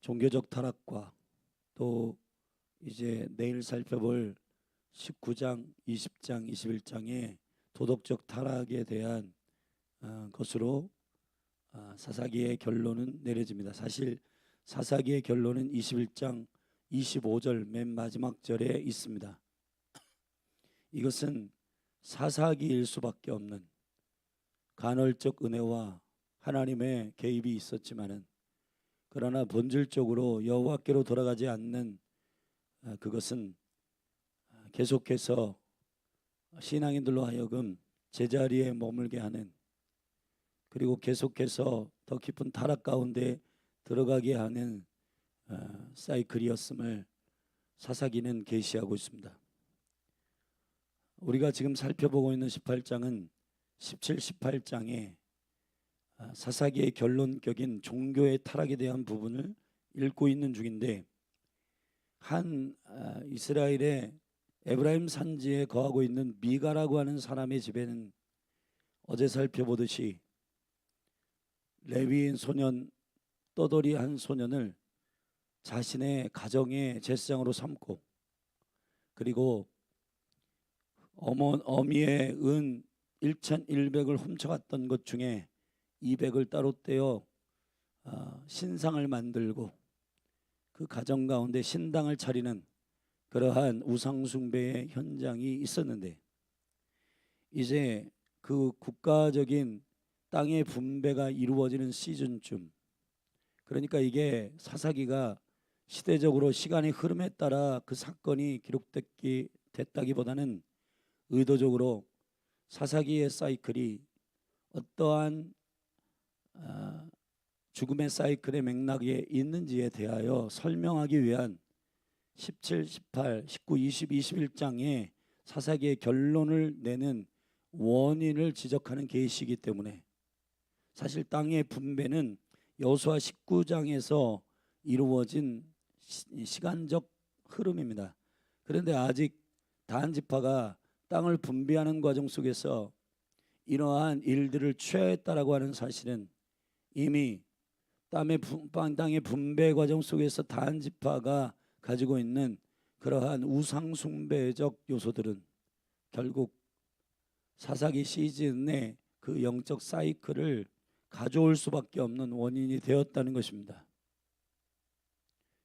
종교적 타락과 또 이제 내일 살펴볼 19장, 20장, 21장의 도덕적 타락에 대한 것으로 사사기의 결론은 내려집니다. 사실 사사기의 결론은 21장 25절 맨 마지막 절에 있습니다. 이것은 사사기일 수밖에 없는 간헐적 은혜와 하나님의 개입이 있었지만은 그러나 본질적으로 여호와께로 돌아가지 않는 그것은 계속해서 신앙인들로 하여금 제자리에 머물게 하는, 그리고 계속해서 더 깊은 타락 가운데 들어가게 하는 사이클이었음을 사사기는 계시하고 있습니다. 우리가 지금 살펴보고 있는 18장은 17, 18장에 사사기의 결론격인 종교의 타락에 대한 부분을 읽고 있는 중인데, 한 이스라엘의 에브라임 산지에 거하고 있는 미가라고 하는 사람의 집에는 어제 살펴보듯이 레위인 소년 떠돌이 한 소년을 자신의 가정의 제사장으로 삼고, 그리고 어미의 은 1,100을 훔쳐갔던 것 중에 200을 따로 떼어 신상을 만들고 그 가정 가운데 신당을 차리는 그러한 우상숭배의 현장이 있었는데, 이제 그 국가적인 땅의 분배가 이루어지는 시즌쯤, 그러니까 이게 사사기가 시대적으로 시간의 흐름에 따라 그 사건이 됐다기보다는 의도적으로 사사기의 사이클이 어떠한 죽음의 사이클의 맥락에 있는지에 대하여 설명하기 위한 17, 18, 19, 20, 21장의 사사기의 결론을 내는 원인을 지적하는 계시이기 때문에, 사실 땅의 분배는 여호수아 19장에서 이루어진 시간적 흐름입니다. 그런데 아직 단 지파가 땅을 분배하는 과정 속에서 이러한 일들을 취하였다라고 하는 사실은 이미 땅의 분배 과정 속에서 단 지파가 가지고 있는 그러한 우상 숭배적 요소들은 결국 사사기 시즌의 그 영적 사이클을 가져올 수밖에 없는 원인이 되었다는 것입니다.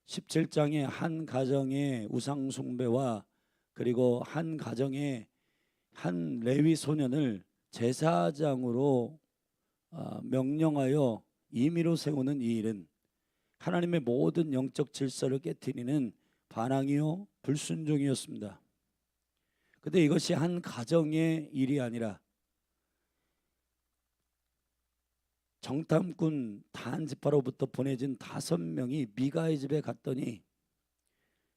17장의 한 가정의 우상 숭배와 그리고 한 가정의 한 레위 소년을 제사장으로 명령하여 임의로 세우는 이 일은 하나님의 모든 영적 질서를 깨트리는 반항이요 불순종이었습니다. 그런데 이것이 한 가정의 일이 아니라 정탐꾼 단 지파로부터 보내진 5명이 미가의 집에 갔더니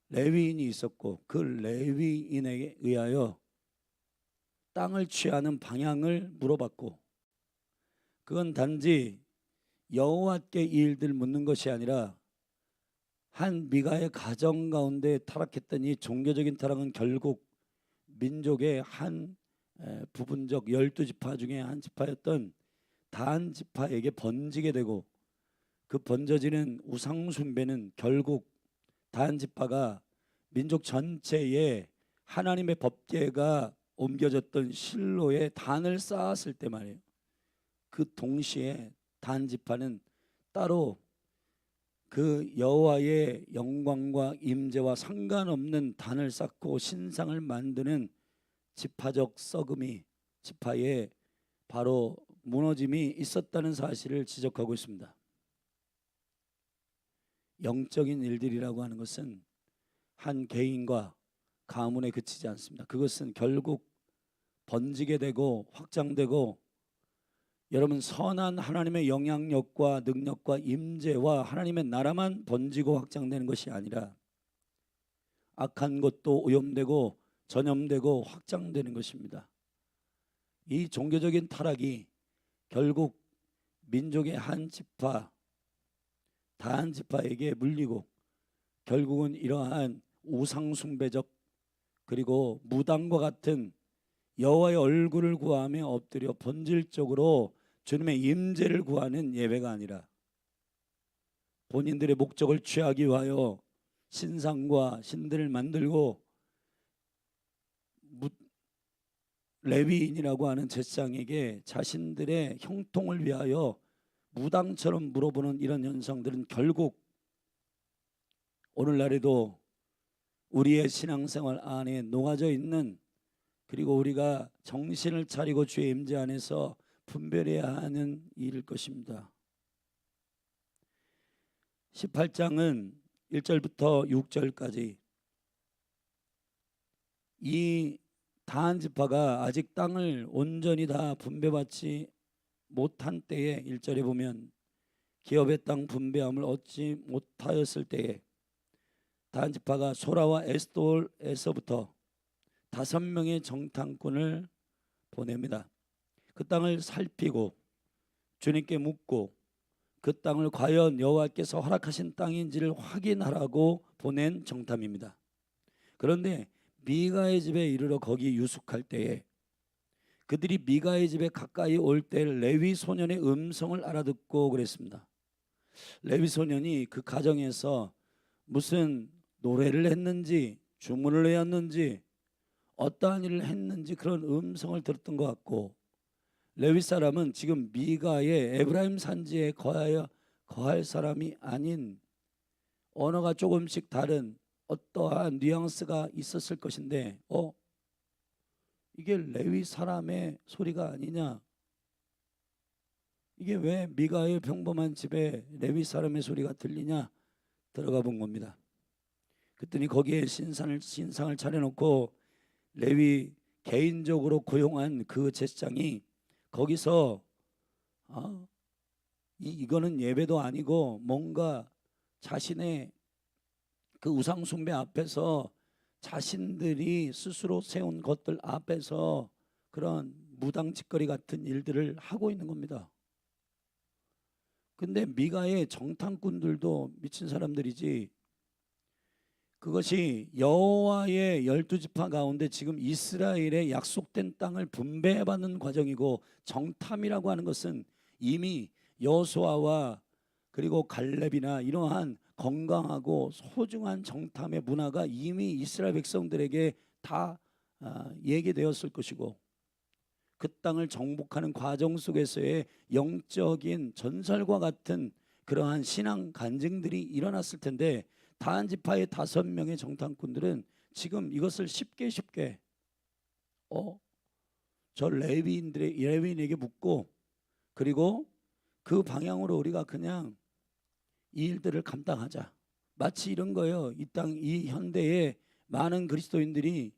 레위인이 있었고, 그 레위인에 의하여 땅을 취하는 방향을 물어봤고, 그건 단지 여호와께 이 일들 묻는 것이 아니라 한 미가의 가정 가운데 타락했던 이 종교적인 타락은 결국 민족의 한 부분적 12지파 중에 한 지파였던 단 지파에게 번지게 되고, 그 번져지는 우상 숭배는 결국 단 지파가 민족 전체에 하나님의 법궤가 옮겨졌던 실로에 단을 쌓았을 때 말이에요. 그 동시에 단 지파는 따로 그 여호와의 영광과 임재와 상관없는 단을 쌓고 신상을 만드는 지파적 썩음이, 지파의 바로 무너짐이 있었다는 사실을 지적하고 있습니다. 영적인 일들이라고 하는 것은 한 개인과 가문에 그치지 않습니다. 그것은 결국 번지게 되고 확장되고, 여러분, 선한 하나님의 영향력과 능력과 임재와 하나님의 나라만 번지고 확장되는 것이 아니라 악한 것도 오염되고 전염되고 확장되는 것입니다. 이 종교적인 타락이 결국 민족의 한 지파, 단 지파에게 물리고, 결국은 이러한 우상숭배적 그리고 무당과 같은 여호와의 얼굴을 구하며 엎드려 본질적으로 주님의 임재를 구하는 예배가 아니라 본인들의 목적을 취하기 위하여 신상과 신들을 만들고 레위인이라고 하는 제사장에게 자신들의 형통을 위하여 무당처럼 물어보는 이런 현상들은 결국 오늘날에도 우리의 신앙생활 안에 녹아져 있는, 그리고 우리가 정신을 차리고 주의 임재 안에서 분별해야 하는 일일 것입니다. 18장은 1절부터 6절까지 이 다한 지파가 아직 땅을 온전히 다 분배받지 못한 때에 1절에 보면 기업의 땅 분배함을 얻지 못하였을 때에 다한 지파가 소라와 에스돌에서부터 5명의 정탐꾼을 보냅니다. 그 땅을 살피고 주님께 묻고 그 땅을 과연 여호와께서 허락하신 땅인지를 확인하라고 보낸 정탐입니다. 그런데 미가의 집에 이르러 거기 유숙할 때에 그들이 미가의 집에 가까이 올 때 레위 소년의 음성을 알아듣고 그랬습니다. 레위 소년이 그 가정에서 무슨 노래를 했는지 주문을 외웠는지 어떠한 일을 했는지 그런 음성을 들었던 것 같고, 레위 사람은 지금 미가의 에브라임 산지에 거할 사람이 아닌 언어가 조금씩 다른 어떠한 뉘앙스가 있었을 것인데 이게 레위 사람의 소리가 아니냐, 이게 왜 미가의 평범한 집에 레위 사람의 소리가 들리냐 들어가 본 겁니다. 그랬더니 거기에 신상을 차려놓고 레위 개인적으로 고용한 그 제사장이 거기서 이거는 예배도 아니고 뭔가 자신의 그 우상 숭배 앞에서 자신들이 스스로 세운 것들 앞에서 그런 무당짓거리 같은 일들을 하고 있는 겁니다. 근데 미가의 정탐꾼들도 미친 사람들이지, 그것이 여호와의 12지파 가운데 지금 이스라엘의 약속된 땅을 분배받는 과정이고, 정탐이라고 하는 것은 이미 여호수아와 그리고 갈렙이나 이러한 건강하고 소중한 정탐의 문화가 이미 이스라엘 백성들에게 다 얘기되었을 것이고, 그 땅을 정복하는 과정 속에서의 영적인 전설과 같은 그러한 신앙 간증들이 일어났을 텐데, 다한 지파의 5명의 정탐꾼들은 지금 이것을 쉽게 저 레위인에게 묻고, 그리고 그 방향으로 우리가 그냥 이 일들을 감당하자, 마치 이런 거예요. 이 현대에 많은 그리스도인들이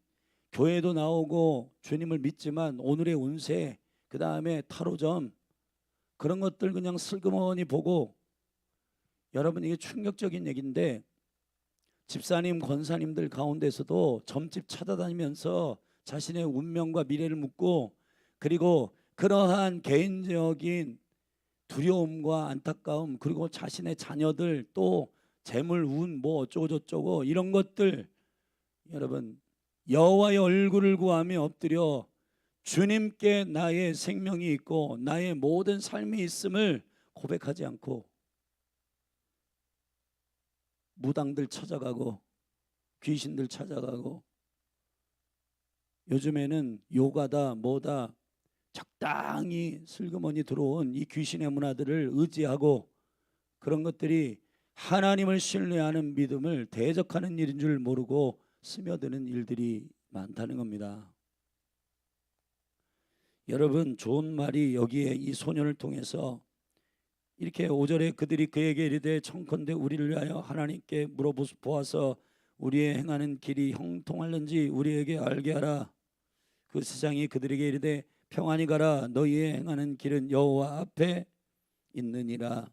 교회도 나오고 주님을 믿지만 오늘의 운세, 그 다음에 타로점 그런 것들 그냥 슬그머니 보고, 여러분 이게 충격적인 얘기인데 집사님 권사님들 가운데서도 점집 찾아다니면서 자신의 운명과 미래를 묻고, 그리고 그러한 개인적인 두려움과 안타까움, 그리고 자신의 자녀들 또 재물 운 뭐 어쩌고저쩌고 이런 것들, 여러분 여호와의 얼굴을 구하며 엎드려 주님께 나의 생명이 있고 나의 모든 삶이 있음을 고백하지 않고 무당들 찾아가고 귀신들 찾아가고, 요즘에는 요가다 뭐다 적당히 슬그머니 들어온 이 귀신의 문화들을 의지하고 그런 것들이 하나님을 신뢰하는 믿음을 대적하는 일인 줄 모르고 스며드는 일들이 많다는 겁니다. 여러분, 좋은 말이 여기에 이 소년을 통해서 이렇게 5절에 그들이 그에게 이르되 청컨대 우리를 위하여 하나님께 물어보아서 우리의 행하는 길이 형통할는지 우리에게 알게 하라. 그 세상이 그들에게 이르되 평안히 가라, 너희의 행하는 길은 여호와 앞에 있느니라.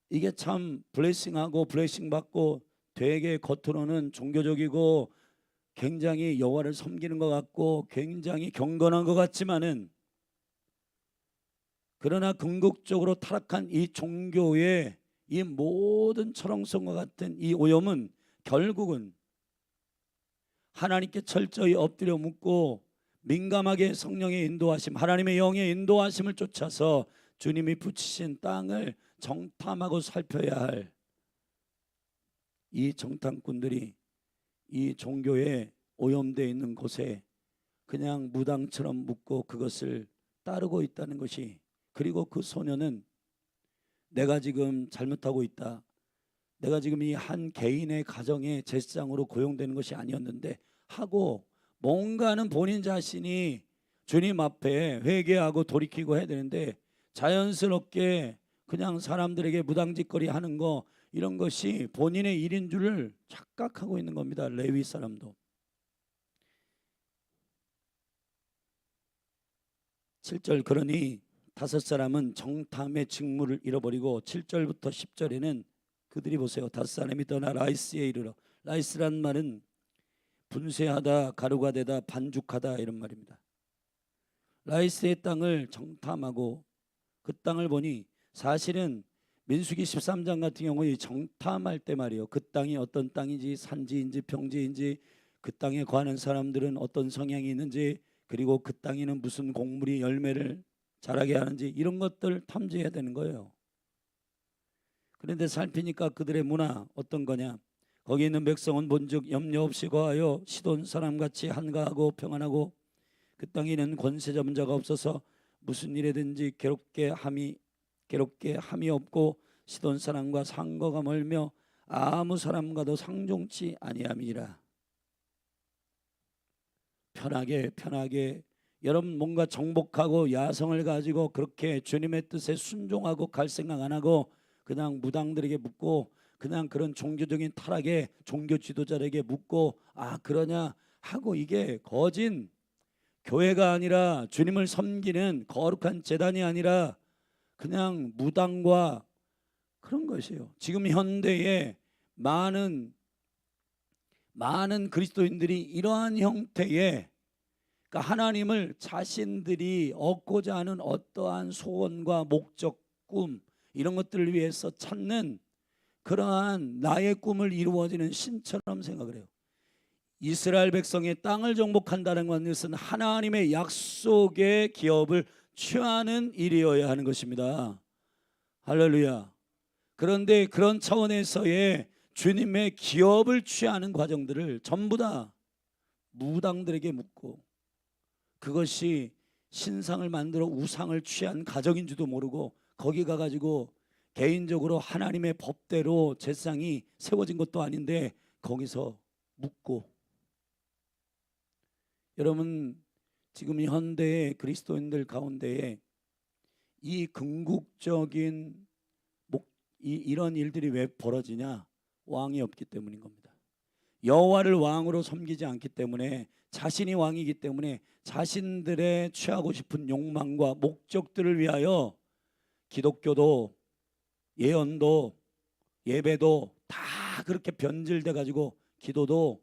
이게 참 블레싱하고 블레싱 받고 되게 겉으로는 종교적이고 굉장히 여호와를 섬기는 것 같고 굉장히 경건한 것 같지만은, 그러나 궁극적으로 타락한 이 종교의 이 모든 철옹성과 같은 이 오염은 결국은 하나님께 철저히 엎드려 묻고 민감하게 성령의 인도하심, 하나님의 영의 인도하심을 쫓아서 주님이 붙이신 땅을 정탐하고 살펴야 할 이 정탐꾼들이 이 종교에 오염되어 있는 곳에 그냥 무당처럼 묻고 그것을 따르고 있다는 것이, 그리고 그 소녀는 내가 지금 잘못하고 있다, 내가 지금 이 한 개인의 가정의 제사장으로 고용되는 것이 아니었는데 하고 뭔가는 본인 자신이 주님 앞에 회개하고 돌이키고 해야 되는데 자연스럽게 그냥 사람들에게 무당짓거리 하는 거, 이런 것이 본인의 일인 줄을 착각하고 있는 겁니다. 레위 사람도. 7절, 그러니 다섯 사람은 정탐의 직무를 잃어버리고, 7절부터 10절에는 그들이 보세요. 다섯 사람이 떠나 라이스에 이르러, 라이스란 말은 분쇄하다, 가루가 되다, 반죽하다 이런 말입니다. 라이스의 땅을 정탐하고 그 땅을 보니, 사실은 민수기 13장 같은 경우에 정탐할 때 말이에요, 그 땅이 어떤 땅인지, 산지인지 평지인지, 그 땅에 거하는 사람들은 어떤 성향이 있는지, 그리고 그 땅에는 무슨 곡물이 열매를 자라게 하는지, 이런 것들 탐지해야 되는 거예요. 그런데 살피니까 그들의 문화 어떤 거냐, 거기 있는 백성은 본즉 염려 없이 거하여 시돈 사람같이 한가하고 평안하고, 그 땅에는 권세 잡은 자가 없어서 무슨 일에든지 괴롭게 함이 없고, 시돈 사람과 상거가 멀며 아무 사람과도 상종치 아니함이라. 편하게 여러분, 뭔가 정복하고 야성을 가지고 그렇게 주님의 뜻에 순종하고 갈 생각 안 하고 그냥 무당들에게 묻고, 그냥 그런 종교적인 타락에 종교 지도자에게 묻고, 아 그러냐 하고, 이게 거진 교회가 아니라 주님을 섬기는 거룩한 제단이 아니라 그냥 무당과 그런 것이에요. 지금 현대에 많은 그리스도인들이 이러한 형태의, 그러니까 하나님을 자신들이 얻고자 하는 어떠한 소원과 목적, 꿈, 이런 것들을 위해서 찾는 그러한 나의 꿈을 이루어지는 신처럼 생각을 해요. 이스라엘 백성의 땅을 정복한다는 것은 하나님의 약속의 기업을 취하는 일이어야 하는 것입니다. 할렐루야. 그런데 그런 차원에서의 주님의 기업을 취하는 과정들을 전부 다 무당들에게 묻고, 그것이 신상을 만들어 우상을 취한 가정인지도 모르고, 거기 가가지고 개인적으로 하나님의 법대로 제사장이 세워진 것도 아닌데 거기서 묻고. 여러분, 지금 현대의 그리스도인들 가운데에 이 궁극적인 이런 일들이 왜 벌어지냐? 왕이 없기 때문인 겁니다. 여호와를 왕으로 섬기지 않기 때문에, 자신이 왕이기 때문에 자신들의 취하고 싶은 욕망과 목적들을 위하여 기독교도 예언도 예배도 다 그렇게 변질돼 가지고, 기도도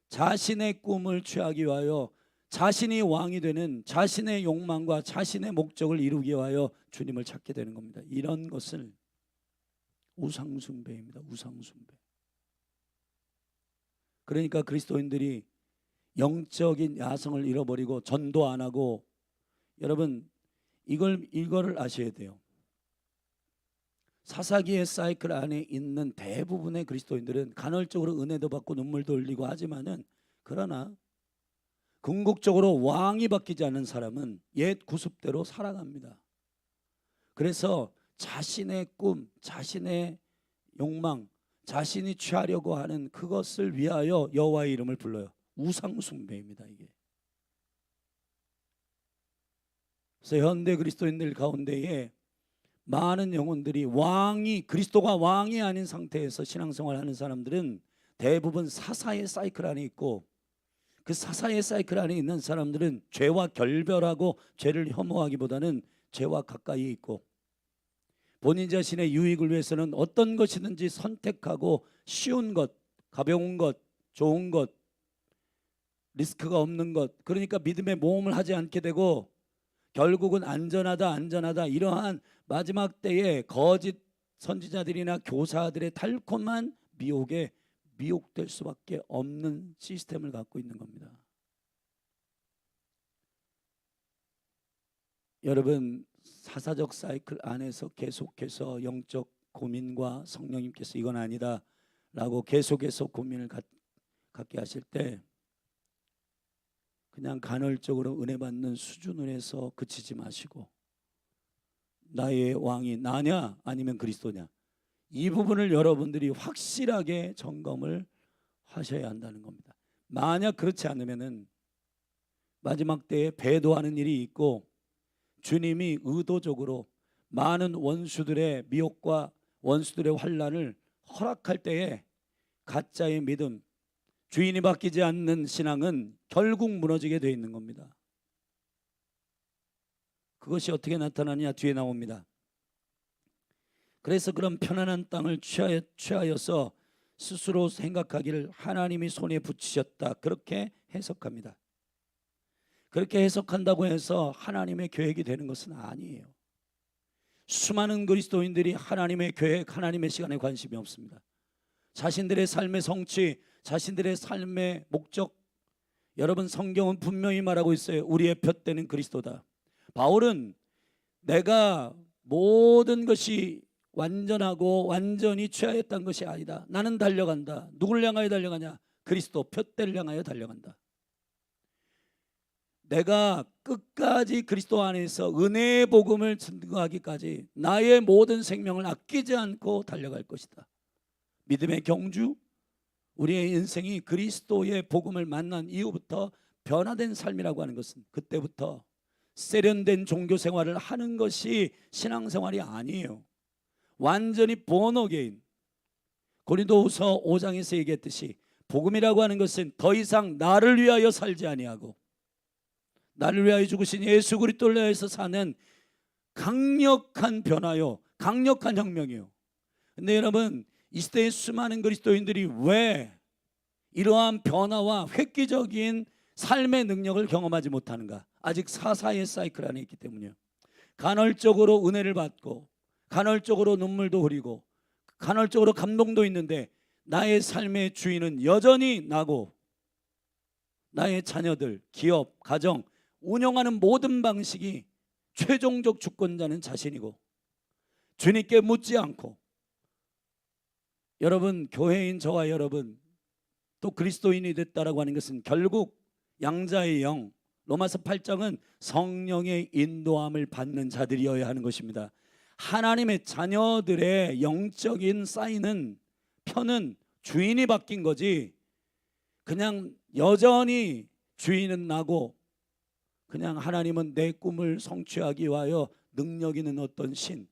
자신의 꿈을 취하기 위하여, 자신이 왕이 되는 자신의 욕망과 자신의 목적을 이루기 위하여 주님을 찾게 되는 겁니다. 이런 것을 우상숭배입니다. 우상숭배. 그러니까 그리스도인들이 영적인 야성을 잃어버리고 전도 안 하고, 여러분 이거를 아셔야 돼요. 사사기의 사이클 안에 있는 대부분의 그리스도인들은 간헐적으로 은혜도 받고 눈물도 흘리고 하지만은, 그러나 궁극적으로 왕이 바뀌지 않는 사람은 옛 구습대로 살아갑니다. 그래서 자신의 꿈, 자신의 욕망, 자신이 취하려고 하는 그것을 위하여 여호와의 이름을 불러요. 우상숭배입니다, 이게. 그래서 현대 그리스도인들 가운데에 많은 영혼들이 그리스도가 왕이 아닌 상태에서 신앙생활하는 사람들은 대부분 사사의 사이클 안에 있고, 그 사사의 사이클 안에 있는 사람들은 죄와 결별하고 죄를 혐오하기보다는 죄와 가까이 있고, 본인 자신의 유익을 위해서는 어떤 것이든지 선택하고, 쉬운 것, 가벼운 것, 좋은 것, 리스크가 없는 것, 그러니까 믿음의 모험을 하지 않게 되고, 결국은 안전하다 이러한 마지막 때에 거짓 선지자들이나 교사들의 달콤한 미혹에 미혹될 수밖에 없는 시스템을 갖고 있는 겁니다. 여러분, 사사적 사이클 안에서 계속해서 영적 고민과 성령님께서 이건 아니다 라고 계속해서 고민을 갖게 하실 때 그냥 간헐적으로 은혜 받는 수준으로 해서 그치지 마시고 나의 왕이 나냐 아니면 그리스도냐, 이 부분을 여러분들이 확실하게 점검을 하셔야 한다는 겁니다. 만약 그렇지 않으면은 마지막 때에 배도하는 일이 있고 주님이 의도적으로 많은 원수들의 미혹과 원수들의 환난을 허락할 때에 가짜의 믿음, 주인이 바뀌지 않는 신앙은 결국 무너지게 되어 있는 겁니다. 그것이 어떻게 나타나느냐 뒤에 나옵니다. 그래서 그런 편안한 땅을 취하여서 스스로 생각하기를 하나님이 손에 붙이셨다, 그렇게 해석합니다. 그렇게 해석한다고 해서 하나님의 계획이 되는 것은 아니에요. 수많은 그리스도인들이 하나님의 계획, 하나님의 시간에 관심이 없습니다. 자신들의 삶의 성취, 자신들의 삶의 목적, 여러분 성경은 분명히 말하고 있어요. 우리의 푯대는 그리스도다. 바울은 내가 모든 것이 완전하고 완전히 취하였다는 것이 아니다. 나는 달려간다. 누굴 향하여 달려가냐? 그리스도 푯대를 향하여 달려간다. 내가 끝까지 그리스도 안에서 은혜의 복음을 증거하기까지 나의 모든 생명을 아끼지 않고 달려갈 것이다. 믿음의 경주, 우리의 인생이 그리스도의 복음을 만난 이후부터 변화된 삶이라고 하는 것은 그때부터 세련된 종교 생활을 하는 것이 신앙생활이 아니에요. 완전히 born again. 고린도후서 5장에서 얘기했듯이 복음이라고 하는 것은 더 이상 나를 위하여 살지 아니하고 나를 위하여 죽으신 예수 그리스도를 위하여서 사는 강력한 변화요, 강력한 혁명이요. 근데 여러분, 이 시대의 수많은 그리스도인들이 왜 이러한 변화와 획기적인 삶의 능력을 경험하지 못하는가? 아직 사사의 사이클 안에 있기 때문이에요. 간헐적으로 은혜를 받고 간헐적으로 눈물도 흘리고 간헐적으로 감동도 있는데 나의 삶의 주인은 여전히 나고 나의 자녀들, 기업, 가정 운영하는 모든 방식이 최종적 주권자는 자신이고 주님께 묻지 않고, 여러분 교회인 저와 여러분 또 그리스도인이 됐다라고 하는 것은 결국 양자의 영, 로마서 8장은 성령의 인도함을 받는 자들이어야 하는 것입니다. 하나님의 자녀들의 영적인 사인은 편은 주인이 바뀐 거지 그냥 여전히 주인은 나고 그냥 하나님은 내 꿈을 성취하기 위하여 능력 있는 어떤 신,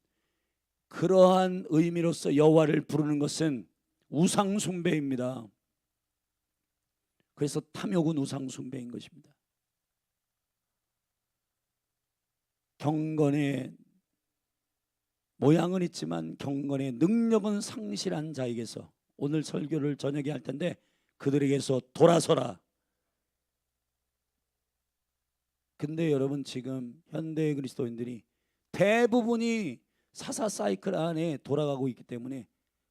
그러한 의미로서 여호와를 부르는 것은 우상 숭배입니다. 그래서 탐욕은 우상 숭배인 것입니다. 경건의 모양은 있지만 경건의 능력은 상실한 자에게서, 오늘 설교를 저녁에 할 텐데 그들에게서 돌아서라. 근데 여러분 지금 현대 그리스도인들이 대부분이 사사 사이클 안에 돌아가고 있기 때문에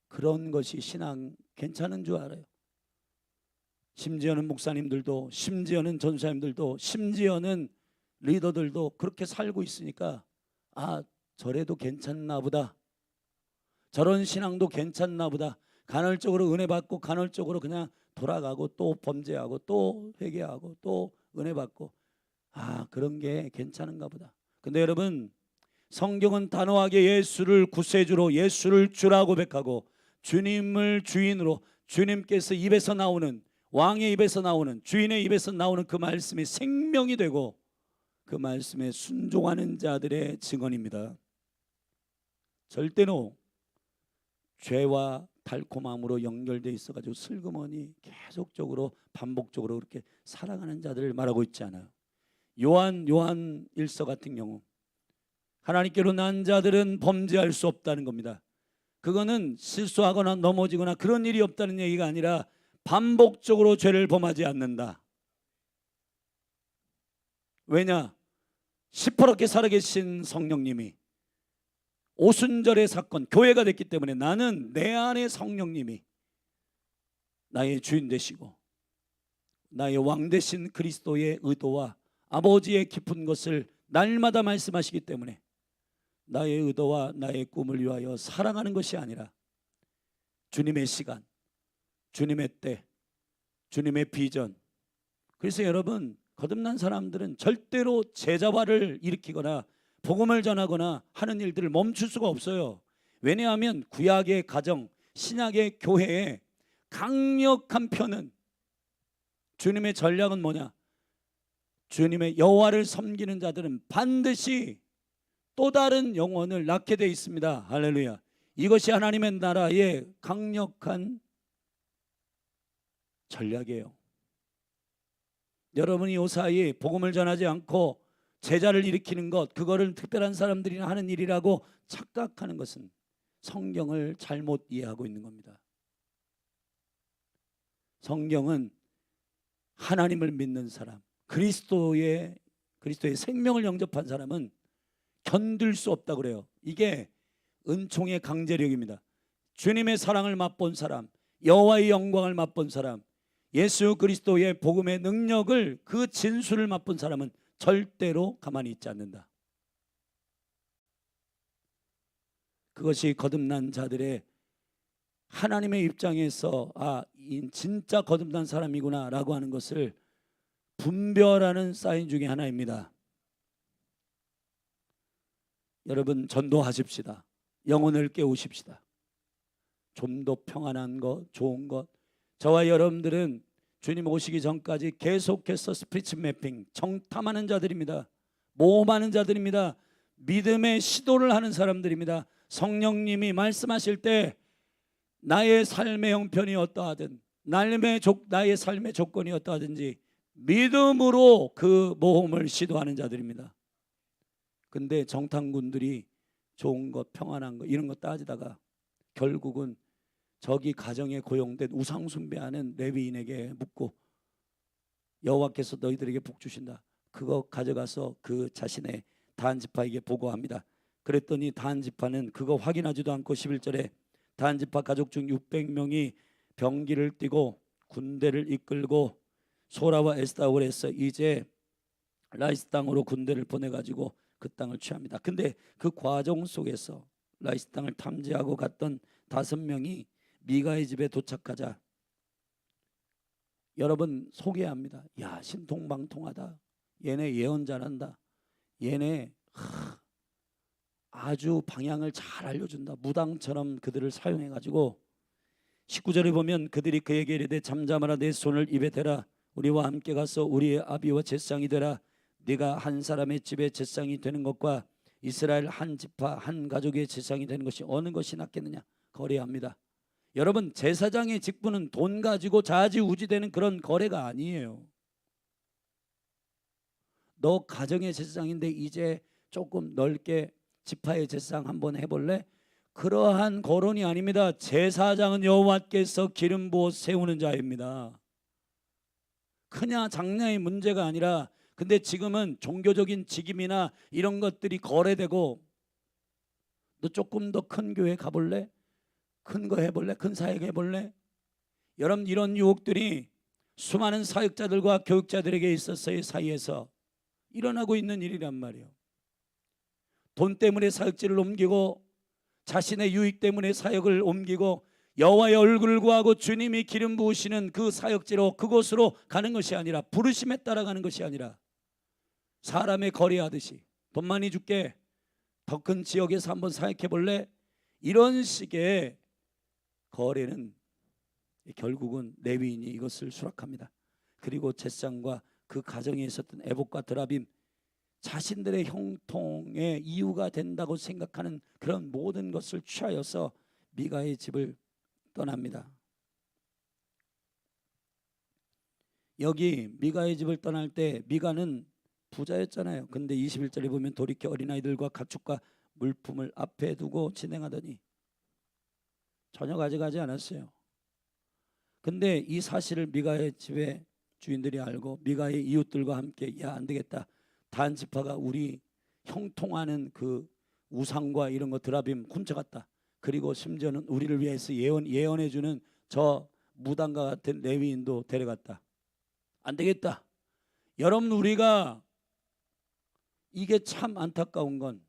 그런 것이 신앙 괜찮은 줄 알아요. 심지어는 목사님들도, 심지어는 전사님들도, 심지어는 리더들도 그렇게 살고 있으니까 아, 저래도 괜찮나 보다, 저런 신앙도 괜찮나 보다, 간헐적으로 은혜 받고 간헐적으로 그냥 돌아가고 또 범죄하고 또 회개하고 또 은혜 받고, 아, 그런 게 괜찮은가 보다. 근데 여러분 성경은 단호하게 예수를 구세주로, 예수를 주라고 고백하고 주님을 주인으로, 주님께서 입에서 나오는, 왕의 입에서 나오는, 주인의 입에서 나오는 그 말씀이 생명이 되고 그 말씀에 순종하는 자들의 증언입니다. 절대로 죄와 달콤함으로 연결되어 있어가지고 슬그머니 계속적으로 반복적으로 그렇게 살아가는 자들을 말하고 있지 않아요. 요한 일서 같은 경우 하나님께로 난 자들은 범죄할 수 없다는 겁니다. 그거는 실수하거나 넘어지거나 그런 일이 없다는 얘기가 아니라 반복적으로 죄를 범하지 않는다. 왜냐? 시퍼렇게 살아계신 성령님이 오순절의 사건, 교회가 됐기 때문에 나는 내 안에 성령님이 나의 주인 되시고 나의 왕 되신 그리스도의 의도와 아버지의 깊은 것을 날마다 말씀하시기 때문에 나의 의도와 나의 꿈을 위하여 살아가는 것이 아니라 주님의 시간, 주님의 때, 주님의 비전. 그래서 여러분, 거듭난 사람들은 절대로 제자화를 일으키거나 복음을 전하거나 하는 일들을 멈출 수가 없어요. 왜냐하면 구약의 가정, 신약의 교회의 강력한 표는, 주님의 전략은 뭐냐? 주님의 여호와를 섬기는 자들은 반드시 또 다른 영혼을 낳게 되어 있습니다. 할렐루야. 이것이 하나님의 나라의 강력한 전략이에요. 여러분이 요사이 복음을 전하지 않고 제자를 일으키는 것, 그거를 특별한 사람들이 하는 일이라고 착각하는 것은 성경을 잘못 이해하고 있는 겁니다. 성경은 하나님을 믿는 사람, 그리스도의 생명을 영접한 사람은 견딜 수 없다고 그래요. 이게 은총의 강제력입니다. 주님의 사랑을 맛본 사람, 여호와의 영광을 맛본 사람, 예수 그리스도의 복음의 능력을, 그 진수를 맛본 사람은 절대로 가만히 있지 않는다. 그것이 거듭난 자들의 하나님의 입장에서 진짜 거듭난 사람이구나 라고 하는 것을 분별하는 사인 중에 하나입니다. 여러분, 전도하십시다. 영혼을 깨우십시다. 좀 더 평안한 것, 좋은 것. 저와 여러분들은 주님 오시기 전까지 계속해서 스피리트 매핑, 정탐하는 자들입니다. 모험하는 자들입니다. 믿음의 시도를 하는 사람들입니다. 성령님이 말씀하실 때 나의 삶의 형편이 어떠하든, 나의 삶의 조건이 어떠하든지 믿음으로 그 모험을 시도하는 자들입니다. 근데 정탐꾼들이 좋은 것, 평안한 것 이런 거 따지다가 결국은 저기 가정에 고용된 우상 숭배하는 레위인에게 묻고, 여호와께서 너희들에게 복 주신다. 그거 가져가서 그 자신의 단 지파에게 보고합니다. 그랬더니 단 지파는 그거 확인하지도 않고 11절에 단 지파 가족 중 600명이 병기를 띠고 군대를 이끌고 소라와 에스타올에서 이제 라이스 땅으로 군대를 보내가지고 그 땅을 취합니다. 근데 그 과정 속에서 라이스 땅을 탐지하고 갔던 5명이 미가의 집에 도착하자 여러분 소개합니다. 야, 신통방통하다. 얘네 예언 잘한다. 얘네 아주 방향을 잘 알려준다. 무당처럼 그들을 사용해가지고 19절에 보면 그들이 그에게 이르되 잠잠하라, 내 손을 입에 대라. 우리와 함께 가서 우리의 아비와 제상이 되라. 네가 한 사람의 집의 제상이 되는 것과 이스라엘 한 지파 한 가족의 제상이 되는 것이 어느 것이 낫겠느냐. 거래합니다. 여러분, 제사장의 직분은 돈 가지고 좌지우지되는 그런 거래가 아니에요. 너 가정의 제사장인데 이제 조금 넓게 지파의 제사장 한번 해볼래? 그러한 거론이 아닙니다. 제사장은 여호와께서 기름 부어 세우는 자입니다. 크냐 작냐의 문제가 아니라, 근데 지금은 종교적인 직임이나 이런 것들이 거래되고, 너 조금 더 큰 교회 가볼래? 큰 거 해볼래? 큰 사역 해볼래? 여러분, 이런 유혹들이 수많은 사역자들과 교육자들에게 있었어요. 사이에서 일어나고 있는 일이란 말이에요. 돈 때문에 사역지를 옮기고 자신의 유익 때문에 사역을 옮기고 여호와의 얼굴을 구하고 주님이 기름 부으시는 그 사역지로, 그곳으로 가는 것이 아니라, 부르심에 따라가는 것이 아니라 사람의 거래하듯이 돈 많이 줄게, 더 큰 지역에서 한번 사역해 볼래? 이런 식의 거래는 결국은 레위인이 이것을 수락합니다. 그리고 제사장과 그 가정에 있었던 에봇과 드라빔, 자신들의 형통의 이유가 된다고 생각하는 그런 모든 것을 취하여서 미가의 집을 떠납니다. 여기 미가의 집을 떠날 때 미가는 부자였잖아요. 근데 21절에 보면 돌이켜 어린아이들과 가축과 물품을 앞에 두고 진행하더니 전혀 가져가지 않았어요. 근데 이 사실을 미가의 집의 주인들이 알고 미가의 이웃들과 함께, 야, 안 되겠다. 단 지파가 우리 형통하는 그 우상과 이런 거 드라빔 훔쳐갔다. 그리고 심지어는 우리를 위해서 예언해주는 저 무당과 같은 레위인도 데려갔다. 안 되겠다. 여러분, 우리가 이게 참 안타까운 건,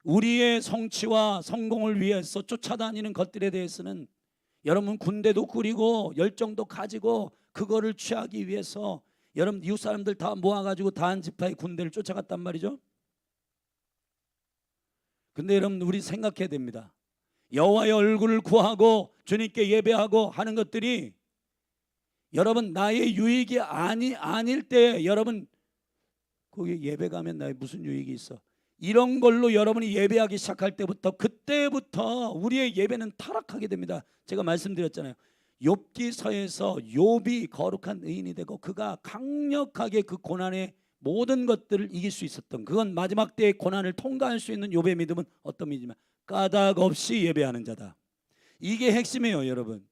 우리의 성취와 성공을 위해서 쫓아다니는 것들에 대해서는 여러분 군대도 꾸리고 열정도 가지고 그거를 취하기 위해서 여러분 이웃 사람들 다 모아가지고 다한 지파의 군대를 쫓아갔단 말이죠. 근데 여러분 우리 생각해야 됩니다. 여호와의 얼굴을 구하고 주님께 예배하고 하는 것들이 여러분 나의 유익이 아닐 때 여러분 거기 예배 가면 나의 무슨 유익이 있어? 이런 걸로 여러분이 예배하기 시작할 때부터 그때부터 우리의 예배는 타락하게 됩니다. 제가 말씀드렸잖아요. 욥기서에서 욥이 거룩한 의인이 되고 그가 강력하게 그 고난의 모든 것들을 이길 수 있었던, 그건 마지막 때의 고난을 통과할 수 있는 욥의 믿음은 어떤 믿음이냐? 까닭 없이 예배하는 자다. 이게 핵심이에요, 여러분.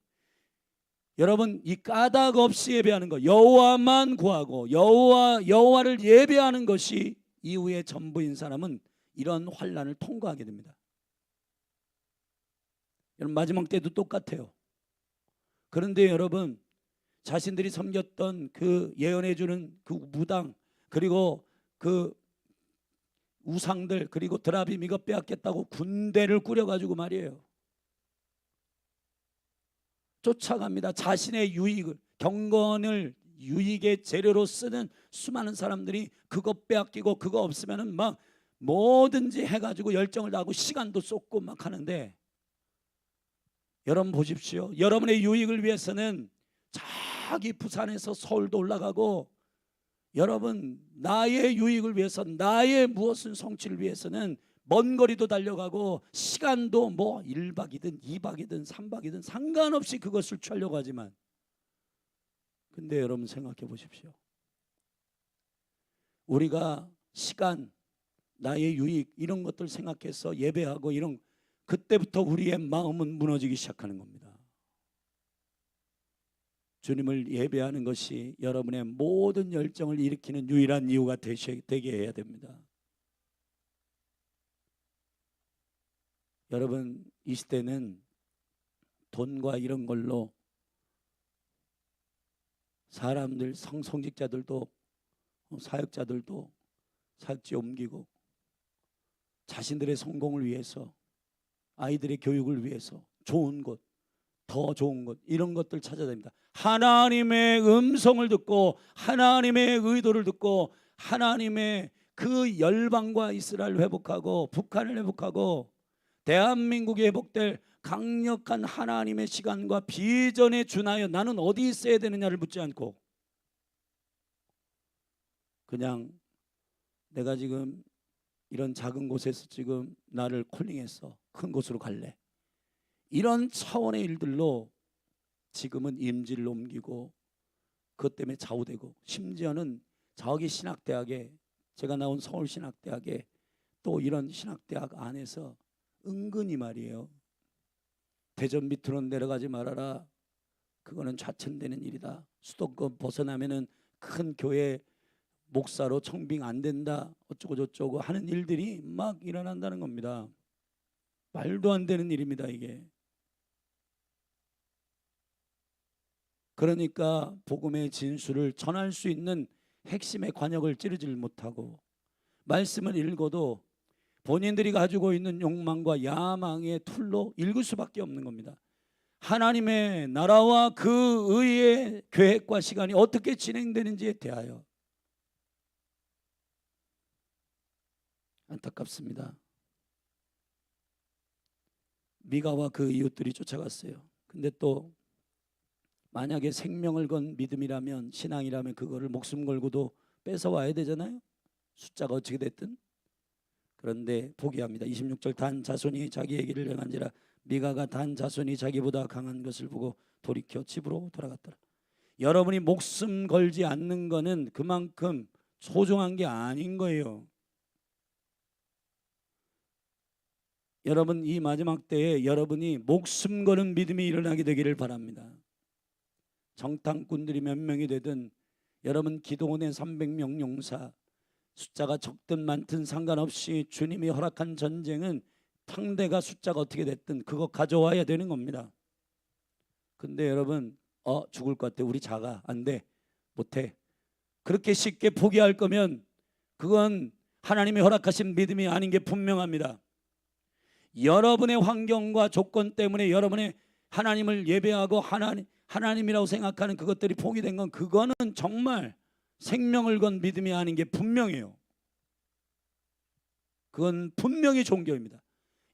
여러분 이 까닭 없이 예배하는 것, 여호와만 구하고 여호와를 예배하는 것이 이후의 전부인 사람은 이런 환난을 통과하게 됩니다. 여러분 마지막 때도 똑같아요. 그런데 여러분 자신들이 섬겼던 그 예언해 주는 그 무당 그리고 그 우상들 그리고 드라빔 이거 빼앗겠다고 군대를 꾸려가지고 말이에요. 쫓아갑니다. 자신의 유익을 경건을 유익의 재료로 쓰는 수많은 사람들이 그거 빼앗기고 그거 없으면은 막 뭐든지 해가지고 열정을 다하고 시간도 쏟고 막 하는데 여러분 보십시오. 여러분의 유익을 위해서는 저기 부산에서 서울도 올라가고 여러분 나의 유익을 위해서 나의 무엇은 성취를 위해서는 먼 거리도 달려가고 시간도 뭐 1박이든 2박이든 3박이든 상관없이 그것을 취하려고 하지만 근데 여러분 생각해 보십시오. 우리가 시간, 나의 유익 이런 것들 생각해서 예배하고 이런 그때부터 우리의 마음은 무너지기 시작하는 겁니다. 주님을 예배하는 것이 여러분의 모든 열정을 일으키는 유일한 이유가 되게 해야 됩니다. 여러분 이 시대는 돈과 이런 걸로 사람들 성직자들도 사역자들도 사역지 옮기고 자신들의 성공을 위해서 아이들의 교육을 위해서 좋은 곳, 더 좋은 것 이런 것들 찾아다닙니다. 하나님의 음성을 듣고 하나님의 의도를 듣고 하나님의 그 열방과 이스라엘을 회복하고 북한을 회복하고 대한민국이 회복될 강력한 하나님의 시간과 비전에 준하여 나는 어디 있어야 되느냐를 묻지 않고 그냥 내가 지금 이런 작은 곳에서 지금 나를 콜링해서 큰 곳으로 갈래 이런 차원의 일들로 지금은 임지를 옮기고 그것 때문에 좌우되고 심지어는 저기 신학대학에 제가 나온 서울신학대학에 또 이런 신학대학 안에서 은근히 말이에요. 대전 밑으로 내려가지 말아라. 그거는 좌천되는 일이다. 수도권 벗어나면은 큰 교회 목사로 청빙 안 된다. 어쩌고 저쩌고 하는 일들이 막 일어난다는 겁니다. 말도 안 되는 일입니다, 이게. 그러니까 복음의 진수를 전할 수 있는 핵심의 관역을 찌르질 못하고 말씀을 읽어도 본인들이 가지고 있는 욕망과 야망의 툴로 읽을 수밖에 없는 겁니다. 하나님의 나라와 그 의의 계획과 시간이 어떻게 진행되는지에 대하여 안타깝습니다. 미가와 그 이웃들이 쫓아갔어요. 근데 또 만약에 생명을 건 믿음이라면 신앙이라면 그거를 목숨 걸고도 뺏어와야 되잖아요. 숫자가 어떻게 됐든. 그런데 포기합니다. 26절 단 자손이 자기의 길을 행한지라 미가가 단 자손이 자기보다 강한 것을 보고 돌이켜 집으로 돌아갔더라. 여러분이 목숨 걸지 않는 거는 그만큼 소중한 게 아닌 거예요. 여러분 이 마지막 때에 여러분이 목숨 거는 믿음이 일어나게 되기를 바랍니다. 정탐꾼들이 몇 명이 되든 여러분 기도원의 300명 용사 숫자가 적든 많든 상관없이 주님이 허락한 전쟁은 상대가 숫자가 어떻게 됐든 그거 가져와야 되는 겁니다. 근데 여러분 죽을 것 같아 우리 작아 안 돼 못해 그렇게 쉽게 포기할 거면 그건 하나님이 허락하신 믿음이 아닌 게 분명합니다. 여러분의 환경과 조건 때문에 여러분의 하나님을 예배하고 하나님이라고 생각하는 그것들이 포기된 건, 그거는 정말 생명을 건 믿음이 아닌 게 분명해요. 그건 분명히 종교입니다.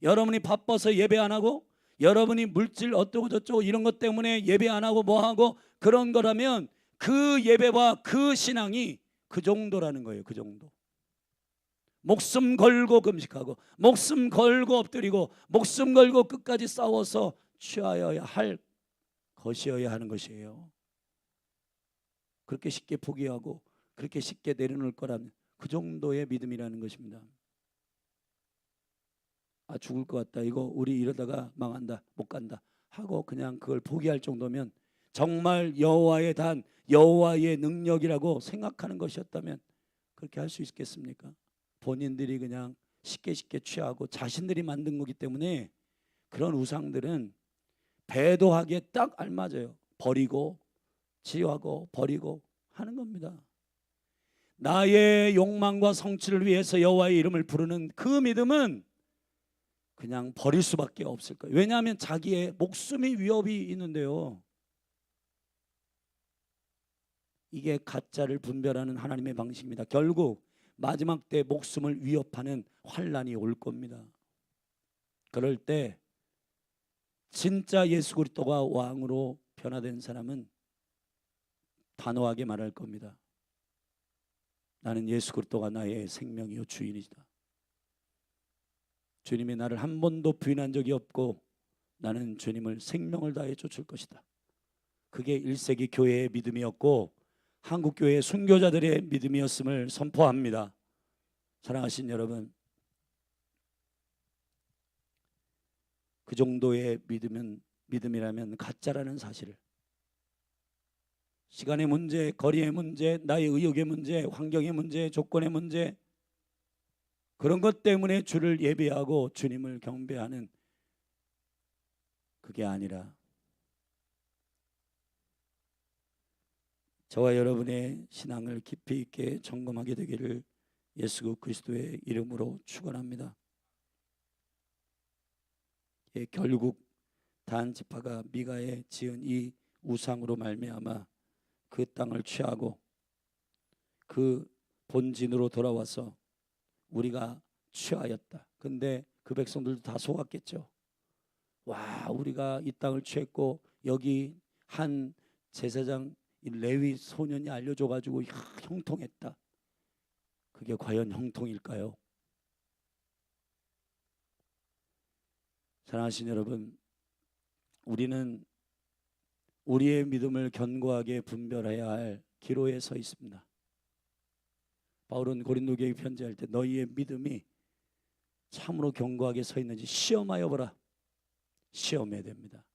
여러분이 바빠서 예배 안 하고, 여러분이 물질 어쩌고 저쩌고 이런 것 때문에 예배 안 하고 뭐 하고 그런 거라면, 그 예배와 그 신앙이 그 정도라는 거예요. 그 정도. 목숨 걸고 금식하고, 목숨 걸고 엎드리고, 목숨 걸고 끝까지 싸워서 취하여야 할 것이어야 하는 것이에요. 그렇게 쉽게 포기하고 그렇게 쉽게 내려놓을 거라면 그 정도의 믿음이라는 것입니다. 아, 죽을 것 같다, 이거 우리 이러다가 망한다, 못 간다 하고 그냥 그걸 포기할 정도면, 정말 여호와의 단, 여호와의 능력이라고 생각하는 것이었다면 그렇게 할 수 있겠습니까? 본인들이 그냥 쉽게 취하고 자신들이 만든 거기 때문에 그런 우상들은 배도하기에 딱 알맞아요. 버리고 치유하고 버리고 하는 겁니다. 나의 욕망과 성취를 위해서 여호와의 이름을 부르는 그 믿음은 그냥 버릴 수밖에 없을 거예요. 왜냐하면 자기의 목숨이 위협이 있는데요. 이게 가짜를 분별하는 하나님의 방식입니다. 결국 마지막 때 목숨을 위협하는 환난이 올 겁니다. 그럴 때 진짜 예수 그리스도가 왕으로 변화된 사람은 단호하게 말할 겁니다. 나는 예수 그리스도가 나의 생명이요 주인이다. 주님이 나를 한 번도 부인한 적이 없고 나는 주님을 생명을 다해 쫓을 것이다. 그게 1세기 교회의 믿음이었고 한국교회 순교자들의 믿음이었음을 선포합니다. 사랑하신 여러분, 그 정도의 믿음이라면 가짜라는 사실을, 시간의 문제, 거리의 문제, 나의 의욕의 문제, 환경의 문제, 조건의 문제, 그런 것 때문에 주를 예배하고 주님을 경배하는, 그게 아니라 저와 여러분의 신앙을 깊이 있게 점검하게 되기를 예수 그리스도의 이름으로 축원합니다. 결국 단 지파가 미가에 지은 이 우상으로 말미암아 그 땅을 취하고 그 본진으로 돌아와서 우리가 취하였다. 근데 그 백성들도 다 속았겠죠. 와, 우리가 이 땅을 취했고 여기 한 제사장 레위 소년이 알려줘가지고 형통했다. 그게 과연 형통일까요? 사랑하신 여러분, 우리는 우리의 믿음을 견고하게 분별해야 할 기로에 서 있습니다. 바울은 고린도 교회에 편지할 때 너희의 믿음이 참으로 견고하게 서 있는지 시험하여 보라. 시험해야 됩니다.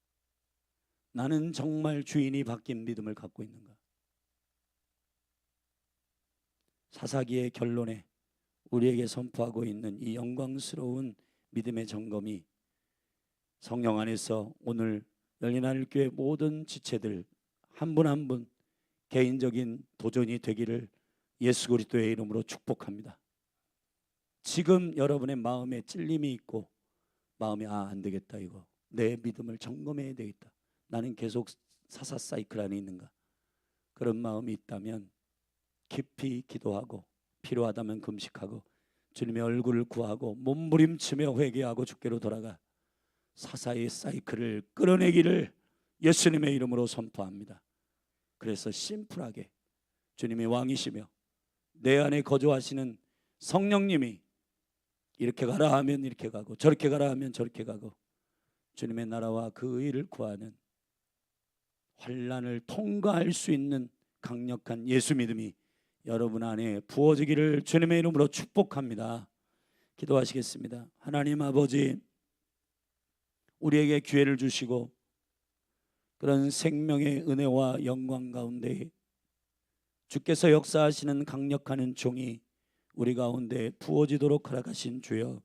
나는 정말 주인이 바뀐 믿음을 갖고 있는가? 사사기의 결론에 우리에게 선포하고 있는 이 영광스러운 믿음의 점검이 성령 안에서 오늘 열린 하늘교회 모든 지체들 한 분 한 분 개인적인 도전이 되기를 예수 그리스도의 이름으로 축복합니다. 지금 여러분의 마음에 찔림이 있고 마음이 안 되겠다, 이거 내 믿음을 점검해야 되겠다, 나는 계속 사사 사이클 안에 있는가, 그런 마음이 있다면 깊이 기도하고 필요하다면 금식하고 주님의 얼굴을 구하고 몸부림치며 회개하고 주께로 돌아가 사사의 사이클을 끌어내기를 예수님의 이름으로 선포합니다. 그래서 심플하게 주님이 왕이시며 내 안에 거주하시는 성령님이 이렇게 가라 하면 이렇게 가고 저렇게 가라 하면 저렇게 가고 주님의 나라와 그 의를 구하는 환난을 통과할 수 있는 강력한 예수 믿음이 여러분 안에 부어지기를 주님의 이름으로 축복합니다. 기도하시겠습니다. 하나님 아버지, 우리에게 기회를 주시고 그런 생명의 은혜와 영광 가운데 주께서 역사하시는 강력한 은총이 우리 가운데 부어지도록 허락하신 주여,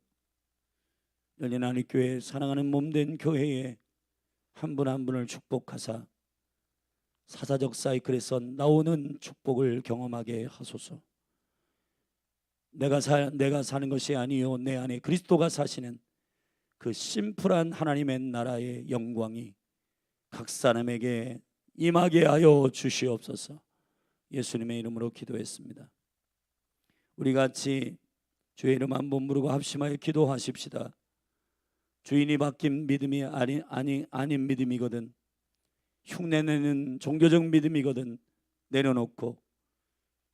열린 하늘교회 사랑하는 몸된 교회에 한 분 한 분을 축복하사 사사적 사이클에서 나오는 축복을 경험하게 하소서. 내가 사는 것이 아니요 내 안에 그리스도가 사시는 그 심플한 하나님의 나라의 영광이 각 사람에게 임하게 하여 주시옵소서. 예수님의 이름으로 기도했습니다. 우리 같이 주의 이름 한번 부르고 합심하여 기도하십시다. 주인이 바뀐 믿음이 아닌 믿음이거든, 흉내내는 종교적 믿음이거든 내려놓고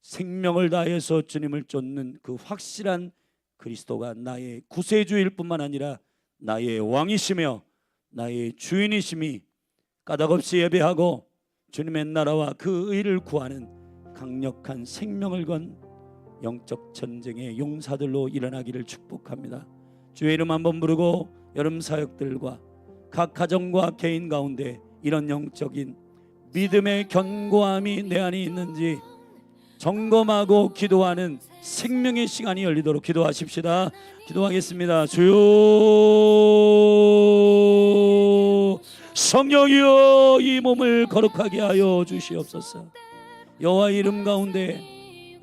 생명을 다해서 주님을 쫓는 그 확실한 그리스도가 나의 구세주일 뿐만 아니라 나의 왕이시며 나의 주인이심이 까닭없이 예배하고 주님의 나라와 그 의를 구하는 강력한 생명을 건 영적 전쟁의 용사들로 일어나기를 축복합니다. 주의 이름 한번 부르고 여름 사역들과 각 가정과 개인 가운데 이런 영적인 믿음의 견고함이 내 안에 있는지 점검하고 기도하는 생명의 시간이 열리도록 기도하십시다. 기도하겠습니다. 주여, 성령이여, 이 몸을 거룩하게 하여 주시옵소서. 여호와 이름 가운데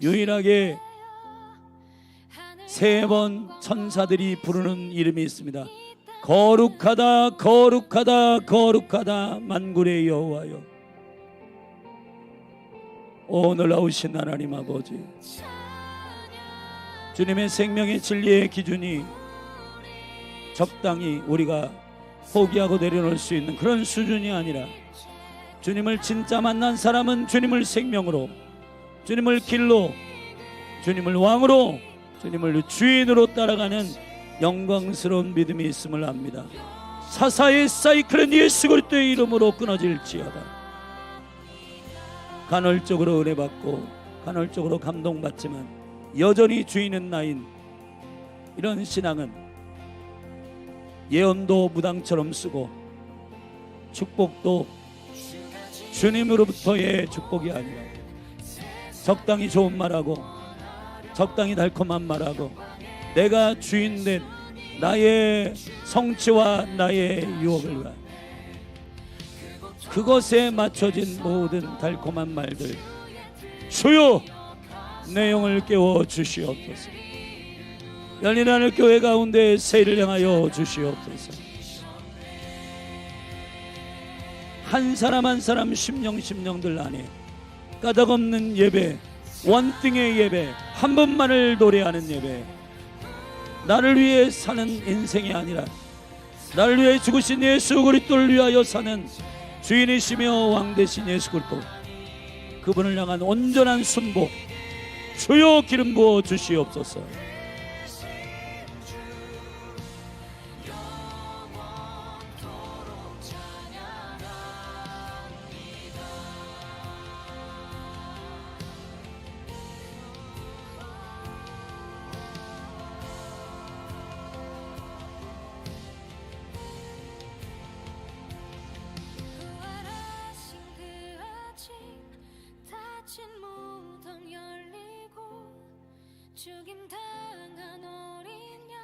유일하게 3번 천사들이 부르는 이름이 있습니다. 거룩하다, 거룩하다, 거룩하다, 만군의 여호와여. 오 놀라우신 하나님 아버지, 주님의 생명의 진리의 기준이 적당히 우리가 포기하고 내려놓을 수 있는 그런 수준이 아니라, 주님을 진짜 만난 사람은 주님을 생명으로, 주님을 길로, 주님을 왕으로, 주님을 주인으로 따라가는 영광스러운 믿음이 있음을 압니다. 사사의 사이클은 예수 그리스도의 이름으로 끊어질지어다. 간헐적으로 은혜받고 간헐적으로 감동받지만 여전히 주인은 나인 이런 신앙은 예언도 무당처럼 쓰고 축복도 주님으로부터의 축복이 아니라 적당히 좋은 말하고 적당히 달콤한 말하고 내가 주인된 나의 성취와 나의 유혹을 위한 그것에 맞춰진 모든 달콤한 말들, 주여 내 영을 깨워 주시옵소서. 열린 하늘 교회 가운데 세를 향하여 주시옵소서. 한 사람 한 사람 심령들 안에 까닭없는 예배, 원등의 예배, 한 번만을 노래하는 예배, 나를 위해 사는 인생이 아니라 나를 위해 죽으신 예수 그리스도를 위하여 사는 주인이시며 왕 되신 예수 그리스도, 그분을 향한 온전한 순복, 주여 기름 부어 주시옵소서. 죽임당한 어린 양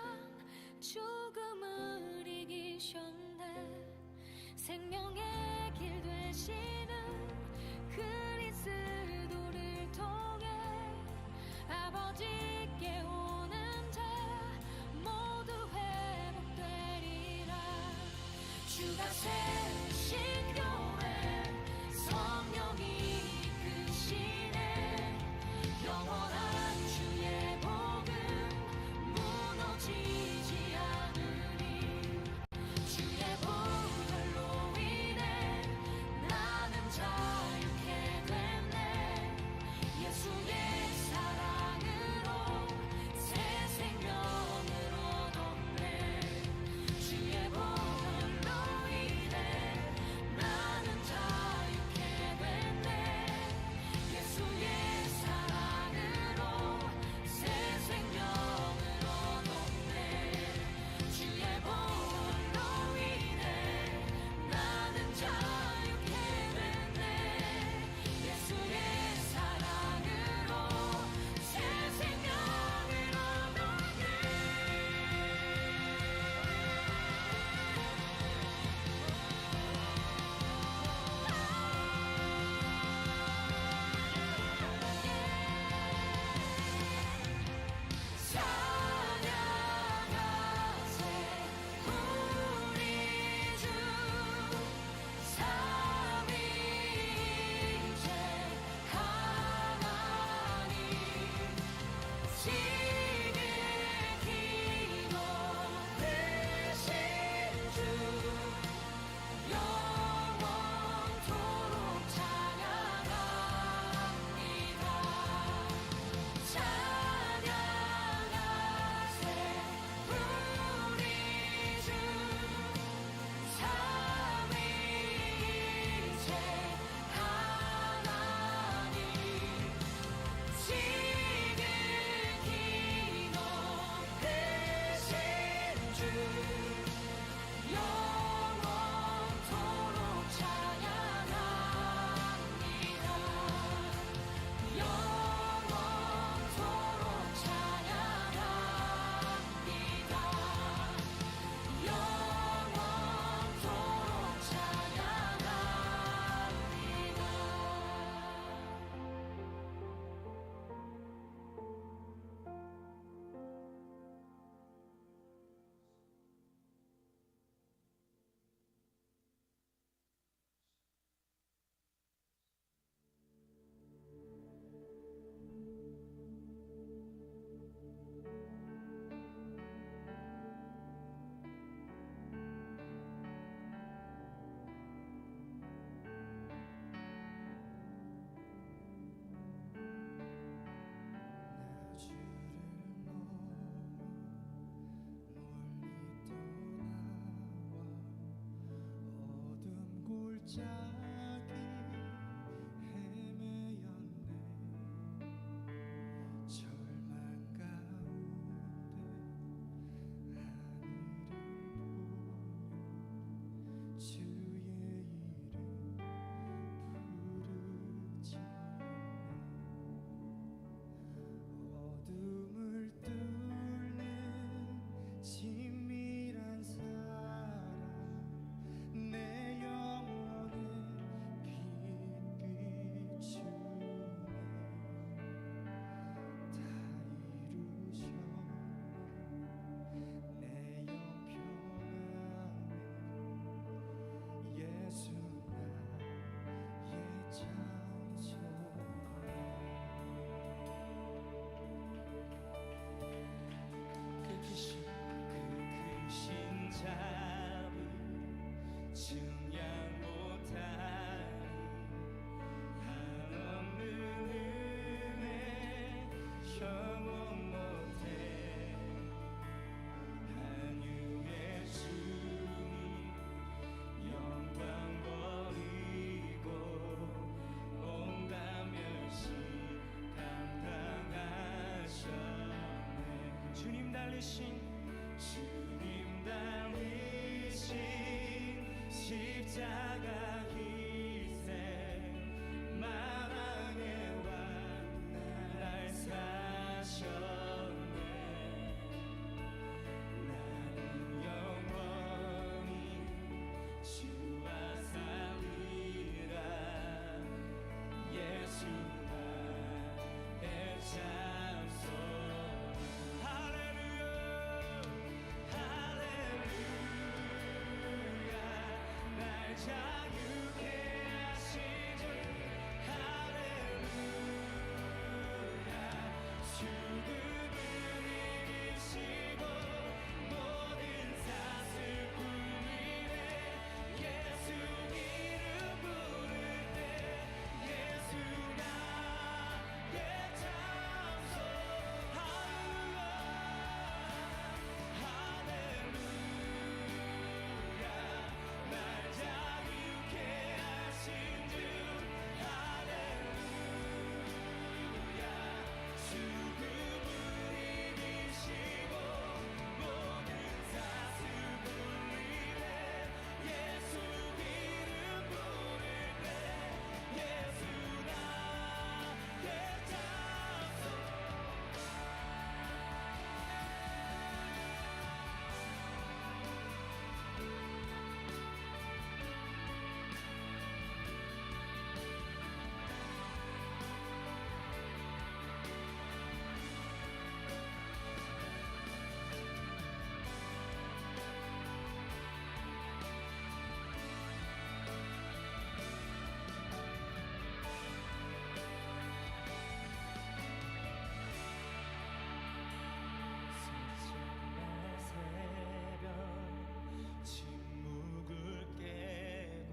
죽음을 이기셨네. 생명의 길 되시는 그리스도를 통해 아버지께 오는 자 모두 회복되리라. 주가 세우신 교회 성령이 이끄시네. 영원한 주의 복음 무너지지 않으리. 주의 보혈로 인해 나는 자유케 됐네. 예수의 사랑으로 새 생명을 얻었네. 주의 보혈로 인해 나는 골짜기 헤매였네. 절망 가운데 하늘을 보며 주의 이름 부르짖네. 어둠을 뚫는 친밀한 사랑 내 영혼에 빛 비추네. 다 이루셨네. 내 형편안에 예수 나의 장소. 그 크신 자비 증량 못하리. 한없는 은혜 형언 못해. 한유의 주님 영광 버리고 온갖 멸시 감당하셨네. 주님 달리신 십자가 희생 만왕의 왕 날 사셨네. 나는 영원히 주와 살리라. 예수 나의 장소. 할렐루야 할렐루야. 날 자유케 하신 주 할렐루야. 죽음을 이기시고 모든 사슬 풀리네. 예수 이름 부를 때 예수 나의 장소. 할렐루야 할렐루야. 날 자유케 하신 주 할렐루야. 죽음을 이기시고 모든 사슬 풀리네. 예수 이름 부를 때 예수 나의 장소. 날 새벽 침묵을 깨고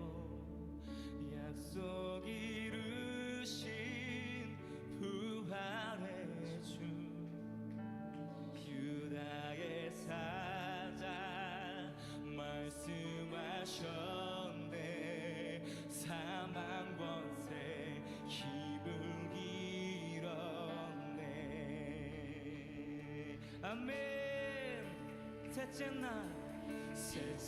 약속 이루신 부활의 주 유다의 사자 말씀하셨네. 사망 권세 힘을 잃었네. 아멘. 셋째 날 새벽